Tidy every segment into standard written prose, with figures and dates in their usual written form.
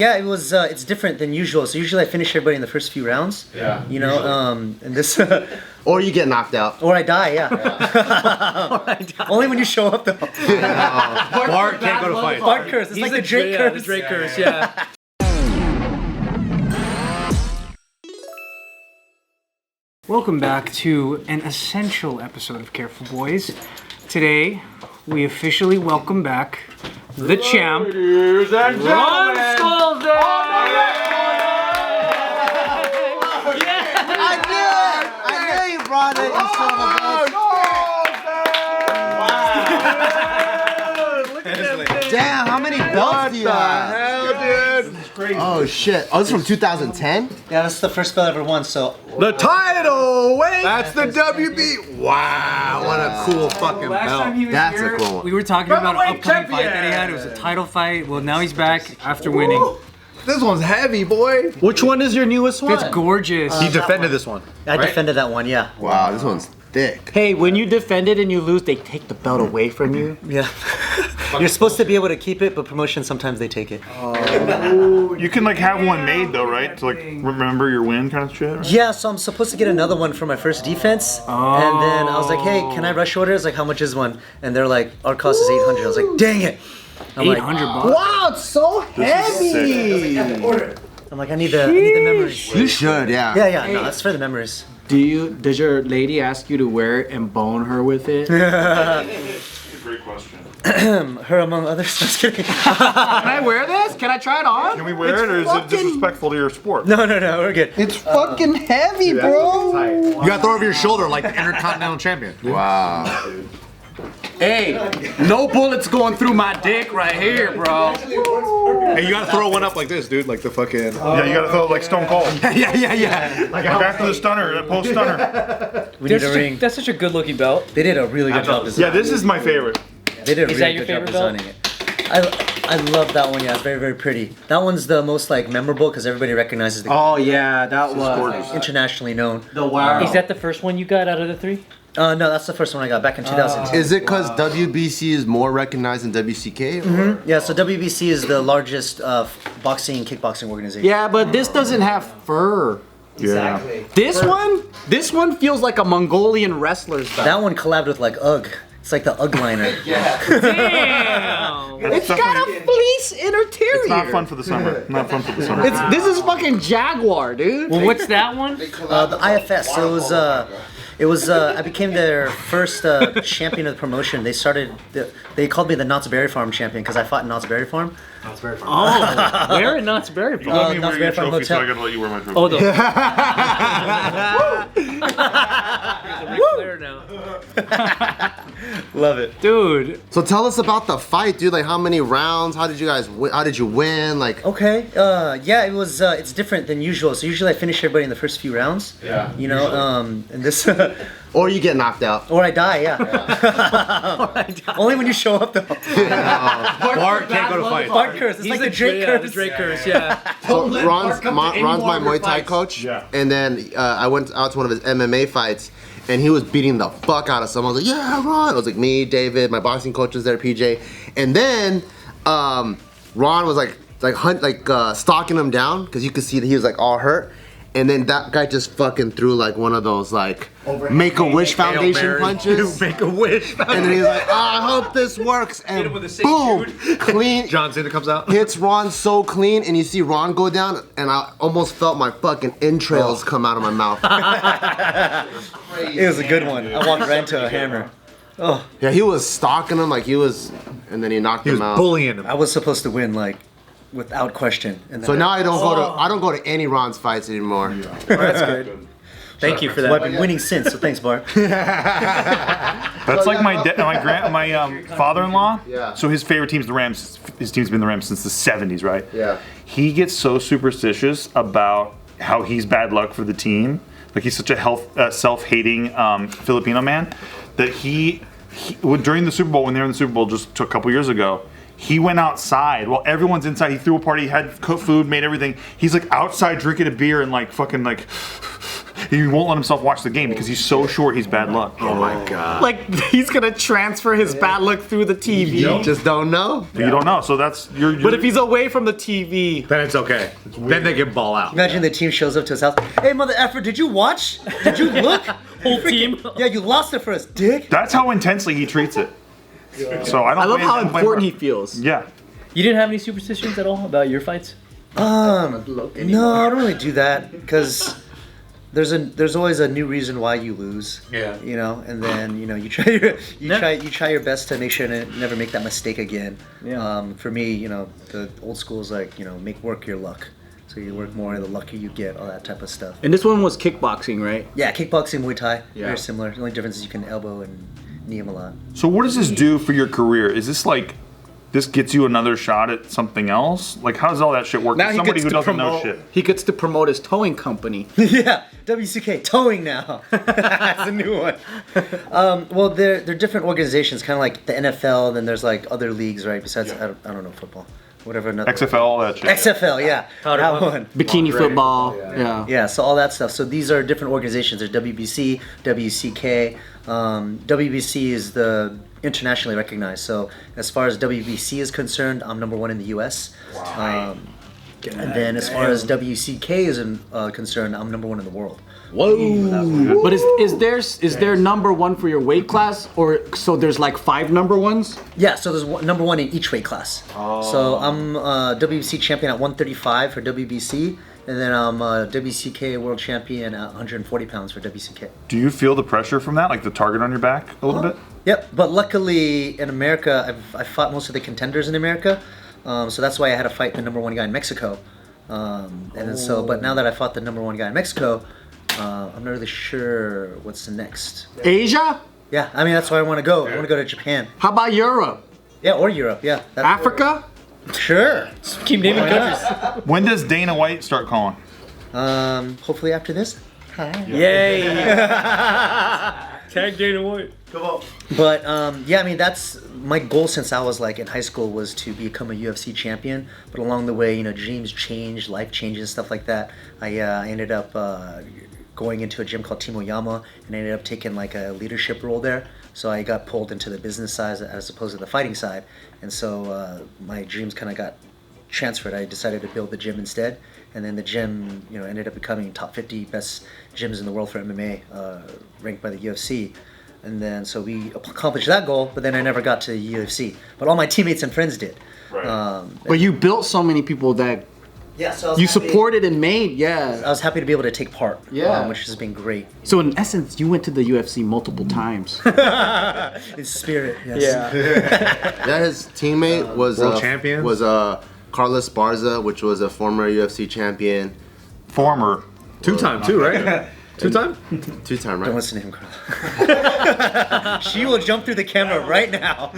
Yeah, it was. It's different than usual. So usually I finish everybody in the first few rounds. Yeah. You know, and this. Or you get knocked out. Or I die. Yeah. Or I die. Only when you show up though. Bart can't go to fight. Bart curse. It's like the Drake curse. The Drake curse. Yeah. Welcome back to an essential episode of Careful Boys. Today, we officially welcome back the champ, Scolesdang. I knew you brought it, you son of a bitch. Damn, how many belts do you have? Oh shit. Oh, this is from 2010? Yeah, that's the first belt I ever won. So The title! Wait! That's the WB! Wow, what a cool fucking Last time he belt. was That's here, a cool one. we were talking about an Featherweight upcoming fight that he had. It was a title fight. Well, now he's back after winning. This one's heavy, boy. Which one is your newest one? It's gorgeous. He defended this one. I defended that one. Yeah. Wow, this one's thick. Hey, when you defend it and you lose, they take the belt away from you. Yeah. You're supposed to be able to keep it, but promotion sometimes they take it. You can like have one made though, right? To like remember your win kind of shit. Right? Yeah, so I'm supposed to get another one for my first defense. And then I was like, hey, can I rush order? It's like, how much is one? And they're like, our cost is 800. I was like, dang it. I'm like, 800 bucks. Wow, it's so heavy. I'm like, I need the memories. You should, yeah. Yeah, no, that's for the memories. Does your lady ask you to wear it and bone her with it? Great question. Her among others. Just kidding. Can I wear this? Can I try it on? Can we wear it, or is it disrespectful to your sport? No, we're good. It's fucking heavy, bro. You gotta throw it over your shoulder like the Intercontinental Champion. Wow. Hey, no bullets going through my dick right here, bro. Hey, you gotta throw one up like this, dude, like the fucking... Yeah, you gotta throw it like Stone Cold. yeah. Like after the stunner, that post stunner. We need a ring. That's such a good looking belt. They did a really good job designing Yeah, this is my favorite. it. They did a Is that really your good job favorite belt? designing it. I love that one. Yeah, it's very, very pretty. That one's the most like memorable because everybody recognizes the Oh yeah, that was internationally known. the wow. Is that the first one you got out of the three? No, that's the first one I got back in 2002. Is it because WBC is more recognized than WCK? Or? Yeah, so WBC is the largest boxing, kickboxing organization. Yeah, but this doesn't have fur. Exactly. This one feels like a Mongolian wrestler's belt. That one collabed with like UGG. It's like the UGG liner. Damn! It's got a fleece inner interior. It's not fun for the summer. Not fun for the summer. This is fucking Jaguar, dude. Well, what's that one? The IFS. So it was. I became their first champion of the promotion. They called me the Knott's Berry Farm champion because I fought in Knott's Berry Farm. Oh, where in Knott's Berry Farm? Let me Knott's wear your Berry Farm trophy, so Hotel. I gotta let you wear my trophy. Oh, the. There's a Ric Flair now. Love it. Dude. So tell us about the fight, dude. Like, how many rounds? How did you guys? How did you win? Like, Okay. Yeah, it was. It's different than usual. So usually I finish everybody in the first few rounds. Yeah. You know. And this. or you get knocked out. Or I die. Yeah. Only when you show up though. Bart can't go to fight. Bart curse. It's like the Drake curse. The Drake curse, yeah. So Ron's my Muay Thai coach. Yeah. And then I went out to one of his MMA fights, and he was beating the fuck out of someone. I was like, yeah, Ron. It was like me, David, my boxing coach was there, PJ. And then Ron was stalking him down because you could see that he was like all hurt. And then that guy just fucking threw like one of those like Make-A-Wish Foundation punches. Make-A-Wish. And then he's like, I hope this works. And him with the St. boom, clean. John Cena comes out. Hits Ron so clean, and you see Ron go down, and I almost felt my fucking entrails come out of my mouth. It was a good one. I walked right into a hammer. Oh. Yeah, he was stalking him like he was, and then he knocked He was him out. bullying him. I was supposed to win like without question. And then So now I don't go to any Ron's fights anymore. That's good. Thank you for that. Well, I've been winning since. So thanks, Bart. That's like my father-in-law. Yeah. So his favorite team's the Rams. His team's been the Rams since the 70s, right? Yeah. He gets so superstitious about how he's bad luck for the team. Like he's such a self-hating Filipino man that during the Super Bowl, when they were in the Super Bowl just a couple years ago, he went outside while everyone's inside. He threw a party, had cooked food, made everything. He's like outside drinking a beer and like fucking like He won't let himself watch the game because he's so sure he's bad luck. Oh my god. Like he's gonna transfer his bad luck through the TV. Just don't know. You don't know, so that's you're But if he's away from the TV, Then it's okay. Then they can ball out. Imagine the team shows up to his house. Hey, mother effer, did you watch? Did you look? Whole team. Yeah, you lost it for us, dick. that's how intensely he treats it. So I don't. I love blame- how I don't blame important he Bart. feels. Yeah. You didn't have any superstitions at all about your fights? No, I don't really do that because there's always a new reason why you lose. Yeah. You know, and then you try your best to make sure to never make that mistake again. Yeah. For me, the old school is like make work your luck. So you work more, the luckier you get, all that type of stuff. And this one was kickboxing, right? Yeah, kickboxing, Muay Thai, Yeah. very similar. The only difference is you can elbow and knee him a lot. So what does this do for your career? Is this like this gets you another shot at something else? Like how does all that shit work? Now For he somebody gets who to doesn't promote. know shit. He gets to promote his towing company. Yeah, WCK towing now. That's a new one. Well, they're different organizations, kind of like the NFL. Then there's like other leagues, right? Besides, I don't know football, whatever. Another XFL, all that shit. XFL, yeah, Powder that puff. one. Bikini football. Yeah. Yeah, so all that stuff. So these are different organizations. There's WBC, WCK. WBC is the internationally recognized. So as far as WBC is concerned, I'm number 1 in the U.S. And then as far as WCK is concerned, I'm number 1 in the world. Whoa! But is there number one for your weight class, or so there's like 5 number ones? Yeah, so there's number 1 in each weight class. So I'm WBC champion at 135 for WBC, and then I'm WCK world champion at 140 pounds for WCK. Do you feel the pressure from that, like the target on your back a little bit? Yep, but luckily in America, I fought most of the contenders in America, so that's why I had to fight the number 1 guy in Mexico. And then but now that I fought the number 1 guy in Mexico, I'm not really sure what's the next. Asia? Yeah, I mean that's where I want to go. I want to go to Japan. How about Europe? Yeah, or Europe. Yeah. Africa? Sure. Keep naming countries. When does Dana White start calling? Hopefully after this. Yay! Tag Dana White. But yeah, I mean that's my goal since I was like in high school was to become a UFC champion. But along the way, dreams change, life changes, and stuff like that. I ended up going into a gym called Team Oyama, and I ended up taking like a leadership role there. So I got pulled into the business side as opposed to the fighting side, and so my dreams kind of got transferred. I decided to build the gym instead, and then the gym, ended up becoming top 50 best gyms in the world for MMA, ranked by the UFC. And then so we accomplished that goal, but then I never got to the UFC. But all my teammates and friends did. Right. But you built so many people that Yeah, so I was you happy- supported and made, yeah. I was happy to be able to take part, Yeah. which has been great. So in essence, you went to the UFC multiple times. In spirit, yes. Yeah, his teammate was World champions? was Carlos Barza, which was a former UFC champion, Former. 2-time too, right? 2-time? 2-time, Don't right? listen to him, Carla. She will jump through the camera right now.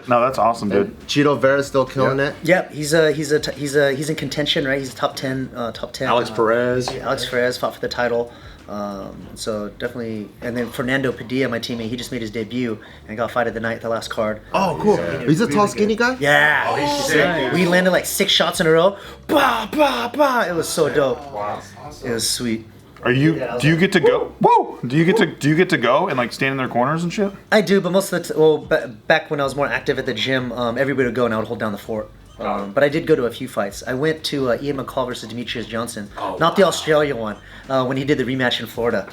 No, that's awesome, dude. Cheeto Vera's still killing it. Yep, he's in contention, right? He's top 10. Alex Perez. Alex Perez fought for the title. So definitely, and then Fernando Padilla, my teammate, he just made his debut and got fight of the night, the last card. Oh, cool. He's a tall, skinny guy? Yeah, he's sick. We landed like 6 shots in a row. Bah, bah, bah. It was so dope. Wow, it was sweet. Do you get to go? Whoa! Do you get to go and like stand in their corners and shit? I do, but most of the back when I was more active at the gym, everybody would go and I would hold down the fort. But I did go to a few fights. I went to Ian McCall versus Demetrius Johnson, not the Australia one, when he did the rematch in Florida.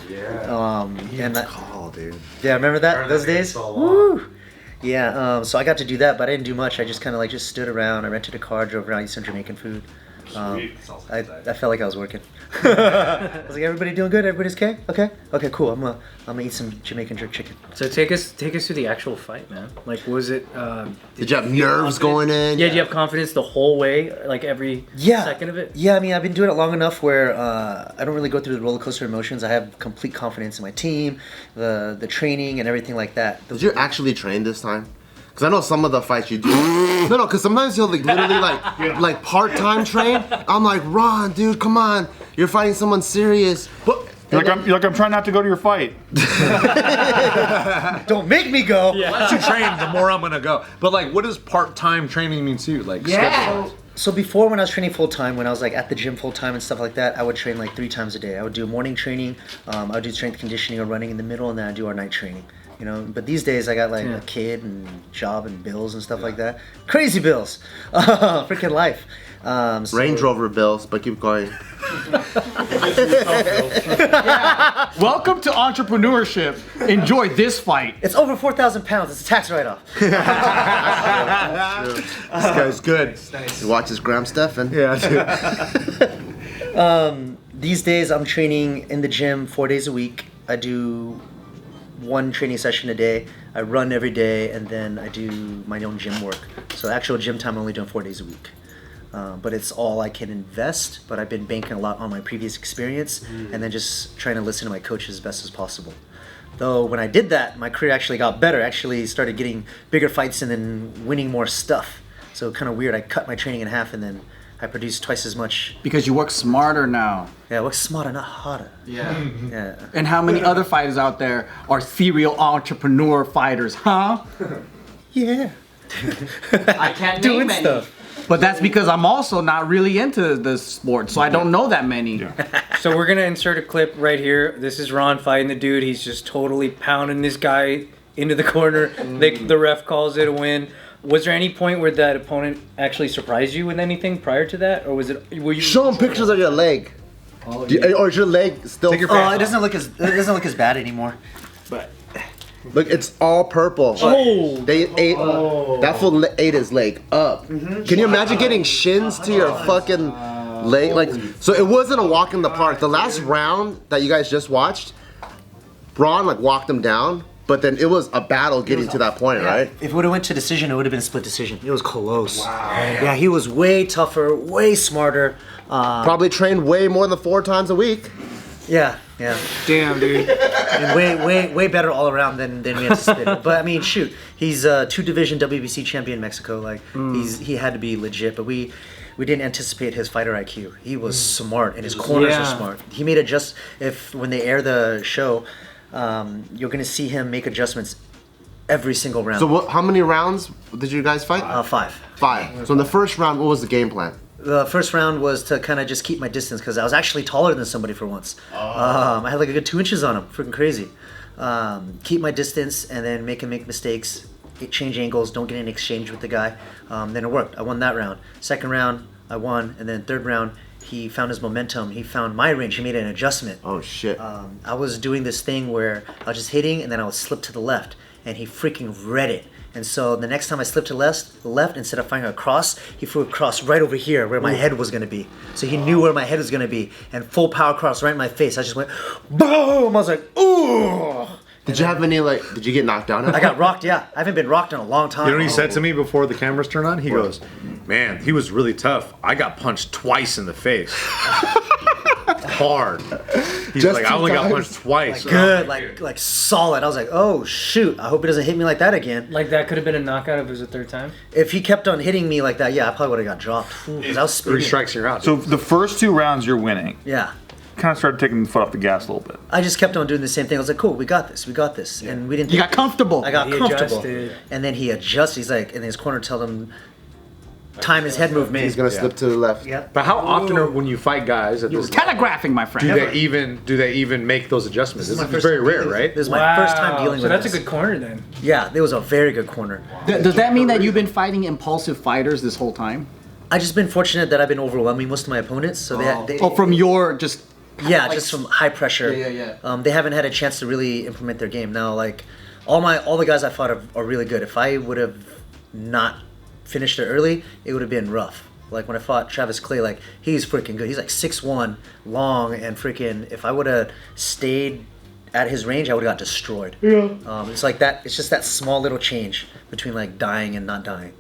Oh, dude. Yeah, remember that those days? Woo! Yeah, so I got to do that, but I didn't do much. I just kind of just stood around. I rented a car, drove around, eat some Jamaican food. I felt like I was working. I was like, everybody doing good? Everybody's okay? Okay, cool. I'm gonna eat some Jamaican jerk chicken. So take us through the actual fight, man. Like, was it? Did you have nerves going in? Yeah, do you have confidence the whole way, like every second of it? Yeah, I mean, I've been doing it long enough where I don't really go through the roller coaster emotions. I have complete confidence in my team, the training, and everything like that. Did you actually train this time? Because I know some of the fights you do. No, because sometimes you'll literally like part-time train. I'm like, Ron, dude, come on. You're fighting someone serious. But You're like, I'm trying not to go to your fight. Don't make me go. The less you train, the more I'm gonna go. But what does part-time training mean to you? Schedule-wise? So before, when I was training full time, when I was like at the gym full time and stuff like that, I would train like 3 times a day. I would do morning training, I would do strength conditioning or running in the middle, and then I'd do our night training. You know, but these days I got like a kid and job and bills and stuff like that. Crazy bills, freaking life. So Range Rover bills, but keep going. Welcome to entrepreneurship. Enjoy this fight. it's over 4,000 pounds. It's a tax write-off. This guy's good. You watch his Graham Stephan. Yeah, dude. These days I'm training in the gym 4 days a week. I do 1 training session a day. I run every day, and then I do my own gym work. So actual gym time I'm only doing 4 days a week. But it's all I can invest, but I've been banking a lot on my previous experience and then just trying to listen to my coaches as best as possible. Though when I did that, my career actually got better. I actually started getting bigger fights and then winning more stuff. So kind of weird. I cut my training in half and then I produced twice as much. Because you work smarter now. Yeah, I work smarter, not harder. Yeah. Yeah. And how many other fighters out there are serial entrepreneur fighters, huh? Yeah. I can't name Doing any. stuff. But that's because I'm also not really into the sport, so I don't know that many. So we're gonna insert a clip right here. This is Ron fighting the dude. He's just totally pounding this guy into the corner. The ref calls it a win. Was there any point where that opponent actually surprised you with anything prior to that, or were you? Show him pictures of your leg. Or is your leg still? It doesn't look as bad anymore. But Look, it's all purple. Oh, They ate that fool ate his leg up. Can you imagine getting shins to your fucking leg? Like, so it wasn't a walk in the park. The last round that you guys just watched, Braun like walked him down, but then it was a battle getting to that point, right? if it would have went to decision, it would have been a split decision. It was close. Wow. Yeah, he was way tougher, way smarter. Probably trained way more than 4 times a week. Yeah. damn, dude. And way better all around than we anticipated. But I mean, shoot, he's a 2-division WBC champion in Mexico. Like he had to be legit. But we didn't anticipate his fighter IQ. He was smart, and his corners were smart. He made when they air the show, you're gonna see him make adjustments every single round. So how many rounds did you guys fight? 5. 5. So in the first round, what was the game plan? The first round was to kind of just keep my distance because I was actually taller than somebody for once. I had like a good 2 inches on him, freaking crazy. Keep my distance and then make him make mistakes, change angles, don't get in exchange with the guy. Then it worked. I won that round. Second round, I won, and then third round, he found his momentum. He found my range. He made an adjustment. Oh shit. I was doing this thing where I was just hitting and then I would slip to the left, and he freaking read it. And so the next time I slipped to the left, instead of firing a cross, he threw a cross right over here where my head was going to be. So he knew where my head was going to be, and full power cross right in my face. I just went, boom! I was like, ooh! Did you have any did you get knocked down? I got rocked, yeah. I haven't been rocked in a long time. You know what he said to me before the cameras turned on? He goes, man, he was really tough. I got punched twice in the face. Hard. He's Just like, I 2 only got times? punched twice. Good, like solid. I was like, oh shoot, I hope he doesn't hit me like that again. Like that could have been a knockout if it was a third time. If he kept on hitting me like that, yeah, I probably would have got dropped. Because I was 3 spinning. strikes and you're out. So the first 2 rounds you're winning. Yeah. Kind of started taking the foot off the gas a little bit. I just kept on doing the same thing. I was like, cool, we got this. And we didn't You got comfortable. I got He comfortable. adjusted. And then he adjusted. He's like, and then his corner told him, time his head movement. He's gonna slip to the left. Yeah. But how often are when you fight guys at You were this telegraphing, my friend. do they even make those adjustments? This my is first very time rare, dealing- right? This is my first time dealing so with that's this. a good corner then. Yeah, it was a very good corner. Does that mean that you've been fighting impulsive fighters this whole time? I just been fortunate that I've been overwhelming most of my opponents. So they From your just... yeah, just from high pressure. Yeah. They haven't had a chance to really implement their game. Now, like all the guys I fought are really good. If I would have not finished it early, it would have been rough. Like when I fought Travis Clay, like he's freaking good. He's like 6'1", long, and freaking. If I would have stayed at his range, I would have got destroyed. Yeah. It's like that. It's just that small little change between like dying and not dying.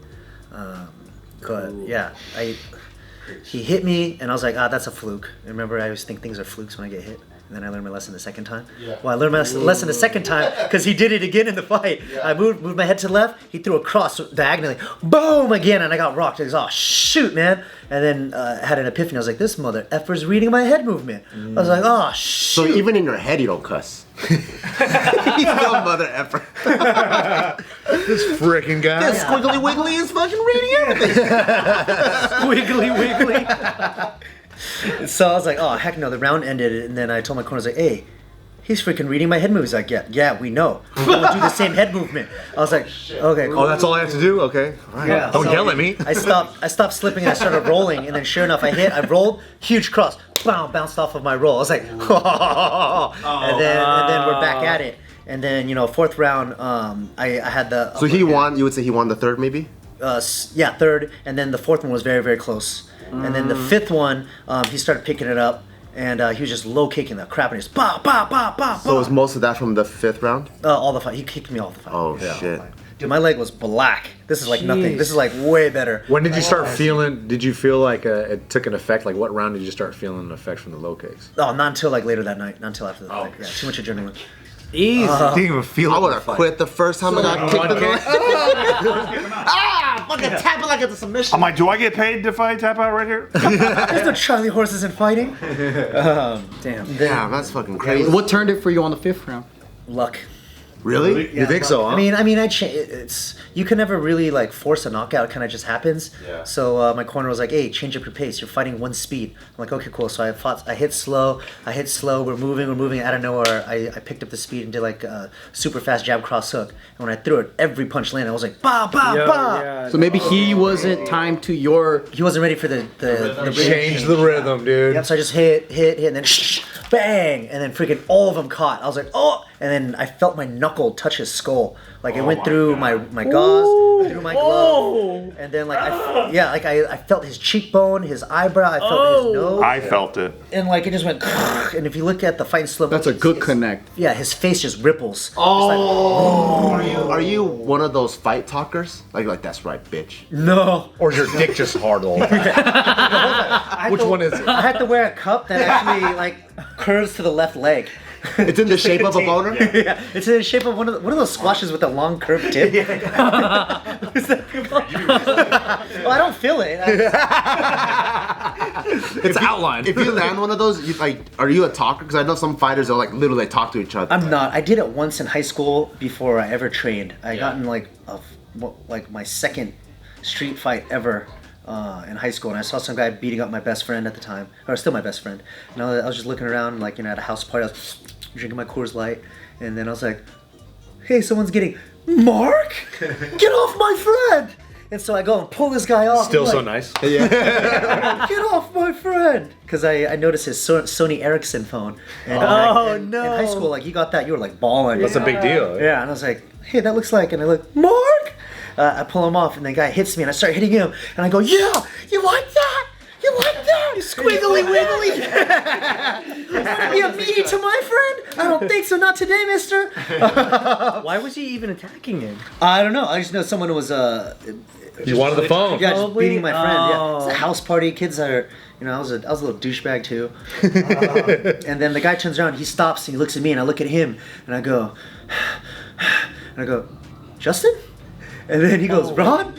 But yeah, he hit me, and I was like, that's a fluke. Remember, I always think things are flukes when I get hit. And then I learned my lesson the second time. Yeah. Well, I learned my lesson the second time because he did it again in the fight. Yeah. I moved my head to the left. He threw a cross diagonally. Boom! Again, and I got rocked. I was, oh, shoot, man. And then I had an epiphany. I was like, this mother effer's reading my head movement. I was like, oh, shoot. So even in your head, you don't cuss. He's no mother effer. This freaking guy. This squiggly wiggly is fucking reading everything. Wiggly wiggly. So I was like, oh heck no, the round ended, and then I told my corner, I was like, hey, he's freaking reading my head moves. Like, yeah, we know. We don't do the same head movement. I was like, okay, cool. Oh, that's all I have to do? Okay. All right. Yeah, Don't so yell at me. I stopped slipping and I started rolling, and then sure enough, I rolled, huge cross, bounced off of my roll. I was like, and then we're back at it. And then fourth round, I had the. So he won. You would say he won the third, maybe? Yeah, third, and then the fourth one was very, very close. And then the fifth one, he started picking it up, and he was just low kicking the crap, and he's ba ba ba ba. So was most of that from the fifth round? All the fight. He kicked me all the fight. Oh shit. Dude, my leg was black. This is like nothing. This is like way better. When did you start feeling, did you feel like it took an effect? Like what round did you start feeling an effect from the low kicks? Oh, not until like later that night. Not until after the fight. Yeah, too much adrenaline. Easy. Didn't even feel I it. would have quit the first time I got kicked in the leg. Fucking tap it like it's a submission. I'm like, do I get paid if I tap out right here? There's no Charlie horses in fighting. Damn. Damn, that's fucking crazy. What turned it for you on the 5th round? Luck. Really? You think so, huh? I mean, it's you can never really like force a knockout. It kind of just happens. Yeah. So my corner was like, "Hey, change up your pace. You're fighting one speed." I'm like, "Okay, cool." So I hit slow. We're moving. Out of nowhere, I picked up the speed and did like a super fast jab cross hook. And when I threw it, every punch landed. I was like, "Ba ba ba." Yeah. So maybe he wasn't timed to your. He wasn't ready for the Change the rhythm, dude. Yep. So I just hit, and then bang, and then freaking all of them caught. I was like, "Oh!" And then I felt my knuckle touch his skull. Like it went through my gauze, through my glove, and then like I felt his cheekbone, his eyebrow, I felt his nose, I felt it. and like it just went. And if you look at the fight in slow That's a motion, good it's- connect. Yeah, his face just ripples. Are you one of those fight talkers? Like that's right, bitch. No. Or is your dick just hard all the time? Which one is it? I had to wear a cup that actually like curves to the left leg. It's in the shape of a boner? Yeah, it's in the shape of one of those squashes with a long curved tip. Well, I don't feel it. It's outlined. If you land one of those, are you a talker? Because I know some fighters are like literally talk to each other. I'm not. I did it once in high school before I ever trained. I got in like my second street fight ever in high school, and I saw some guy beating up my best friend at the time, or still my best friend. And I was just looking around, like at a house party. I was drinking my Coors Light, and then I was like, "Hey, someone's getting Mark! Get off my friend!" And so I go and pull this guy off. Still I'm so like, nice. Get off my friend! Because I noticed his Sony Ericsson phone. And, no. In high school, like you got that, you were like balling. That's a big deal. Yeah, and I was like, hey, that looks like, and I look, Mark! I pull him off, and the guy hits me, and I start hitting him, and I go, yeah, you like that? You like that? You squiggly wiggly. You want to be a meaty to my friend? I don't think so, not today, mister. Why was he even attacking him? I don't know, I just know someone was, You wanted the phone. yeah, just Probably? beating my friend. Yeah, Oh. it's a house party. Kids are, I was a little douchebag too. And then the guy turns around, he stops, and he looks at me, and I look at him, and I go, Justin? And then he goes, Ron?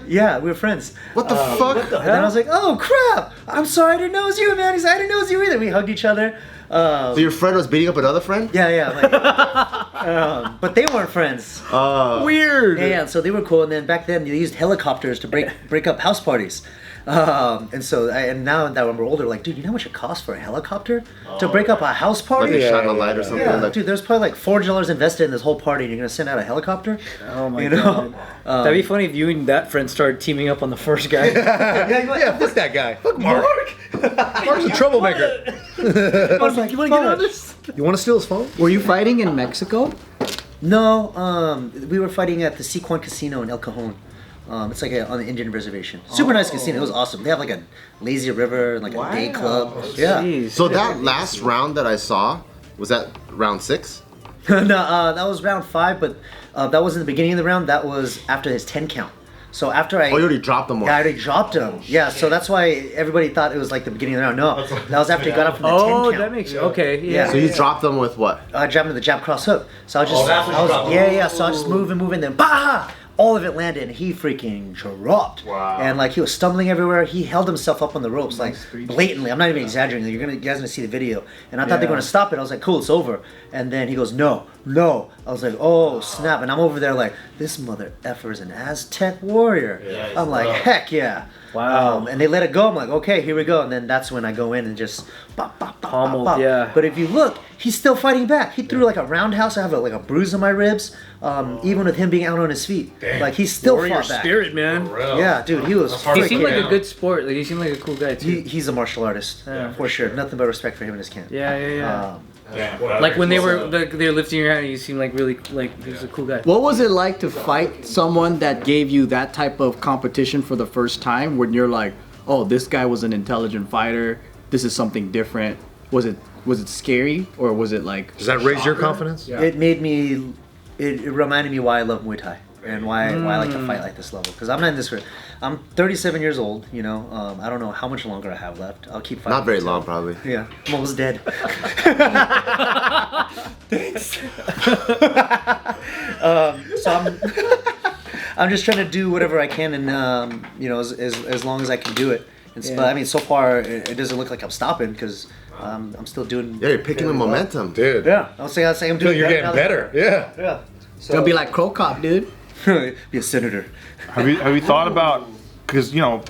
Yeah, we were friends. What the fuck? And then I was like, oh crap! I'm sorry, I didn't know it was you, man. He's like, I didn't know it was you either. We hugged each other. So your friend was beating up another friend? Yeah. Like, but they weren't friends. Weird. Yeah, so they were cool. And then back then they used helicopters to break up house parties. And so now that when we're older, like, dude, you know how much it costs for a helicopter to break up a house party? Like a shot in the light or something? Yeah, Like, dude, there's probably like $4 invested in this whole party, and you're gonna send out a helicopter? Oh my You know? god. That'd be funny if you and that friend started teaming up on the first guy. Yeah, fuck that guy. Fuck Mark. Mark's a troublemaker. I was like, you wanna get on this? You want to steal his phone? Were you fighting in Mexico? No, we were fighting at the Kwan Casino in El Cajon. It's like on the Indian reservation. Super nice casino. It was awesome. They have like a lazy river, like a day club. Yeah. Jeez. so that last round that I saw, was that round 6? No, that was round 5, but that wasn't the beginning of the round. That was after his 10 count. So after I... Oh, you already dropped them all. Yeah, I already dropped him. Yeah, so that's why everybody thought it was like the beginning of the round. No, that was after he got up from the 10 count. that makes okay. Yeah. So you dropped them with what? Jabbing the jab cross hook. So I just, that's what you dropped. yeah. So I just move and then bah, all of it landed, and he freaking dropped. Wow. And like he was stumbling everywhere. He held himself up on the ropes, like blatantly. I'm not even exaggerating. You guys gonna see the video. And I thought they were gonna stop it. I was like, cool, it's over. And then he goes, no. I was like, oh snap! And I'm over there like, this mother effer is an Aztec warrior. I'm like, heck yeah. Wow. And they let it go. I'm like, okay, here we go. And then that's when I go in and just bop, bop, bop, Pummeled, bop, bop. yeah. But if you look, he's still fighting back. He threw like a roundhouse. I have like a bruise on my ribs. Even with him being out on his feet, like he still Warrior fought back. spirit, man. Yeah, dude, he was. He seemed like freaking- a good sport. Like he seemed like a cool guy too. He's a martial artist for sure. Nothing but respect for him and his camp. Yeah. Like when they were lifting your hand, you seemed like really like he was a cool guy. What was it like to fight someone that gave you that type of competition for the first time when you're like, oh, this guy was an intelligent fighter, this is something different? Was it scary or was it like... Does that raise your confidence? Yeah. It made me, it reminded me why I love Muay Thai and why I like to fight like this level. Because I'm not in this, I'm 37 years old, you know, I don't know how much longer I have left. I'll keep fighting. Not very until- long, probably. Yeah, I'm almost dead. Thanks. So I'm just trying to do whatever I can, and you know, as long as I can do it. But I mean, so far it doesn't look like I'm stopping because I'm still doing. Yeah, you're picking the momentum. Dude. Yeah, I'll say I'm doing. You're getting better. Yeah. Yeah. It's gonna be like Crow Cop, dude. Be a senator. Have you thought about, because you know,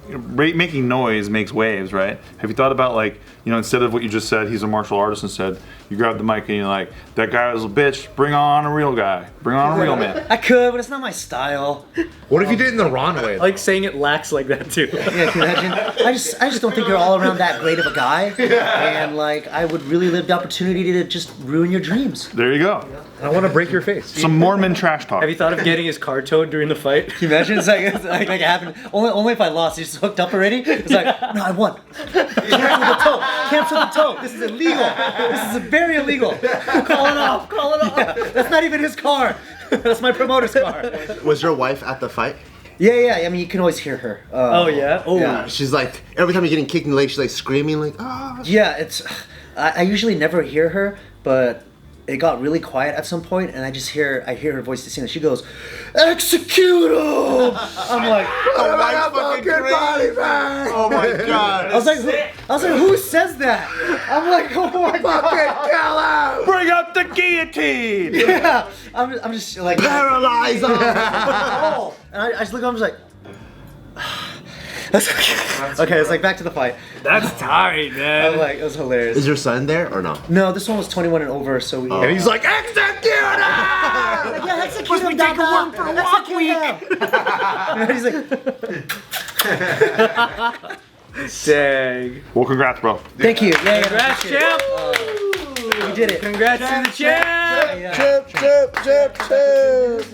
making noise makes waves, right? Have you thought about, like, you know, instead of what you just said, he's a martial artist, instead you grab the mic and you're like, that guy was a bitch, bring on a real guy, bring on a real man. I could, but it's not my style. What if you did it in the Ron way? I like saying it lax like that too. Yeah, can you imagine? I just don't think you're all around that great of a guy, and like I would really live the opportunity to just ruin your dreams. There you go. I want to break your face. Some Mormon trash talk. Have you thought of getting his car towed during the fight? Can you imagine? It's like it happened. Only if I lost. He's hooked up already. It's like, no, I won. Cancel the tow. Cancel the tow. This is illegal. This is very illegal. Call it off. Call it off. Yeah, that's not even his car. That's my promoter's car. Was your wife at the fight? Yeah. I mean, you can always hear her. Oh yeah. Oh. Yeah. She's like, every time you're getting kicked in the leg, she's like screaming, like, ah. Yeah, it's. I usually never hear her, but it got really quiet at some point, and I hear her voice this scene, and she goes, "Execute him!" I'm like, Oh my fucking body bag! Oh my god! I was like, who says that? I'm like, oh my god! Bring up the guillotine! Yeah, I'm just like Paralyze him! oh, and I just look at him, I was like. That's okay. It's like back to the fight. That's tight, man. I'm like, it was hilarious. Is your son there or no? No, this one was 21 and over, so we. And he's like, execute him! Yeah, execute him, take a work for a walk week. And he's like, Dang. Well, congrats, bro. thank you. Yeah, Congrats, champ. we did it. Congrats to the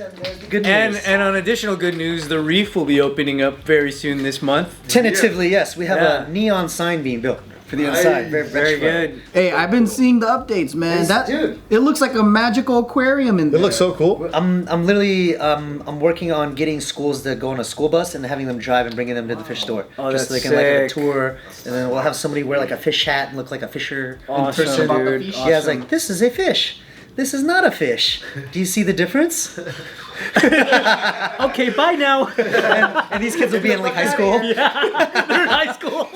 champ. Good news. And on additional good news, the Reef will be opening up very soon this month. Tentatively, yes, we have Yeah. a neon sign being built for the inside. Very good. Hey, I've been seeing the updates, man. Dude. It looks like a magical aquarium in there. It looks so cool. I'm literally I'm working on getting schools that go on a school bus and having them drive and bringing them to the fish store. Oh, just so they that's can like have a sick. tour, and then we'll have somebody wear like a fish hat and look like a fisher in Awesome, person. dude. Yeah, I was like, this is a fish. This is not a fish. Do you see the difference? Okay, bye now. And these kids will be in like high school. They're in high school.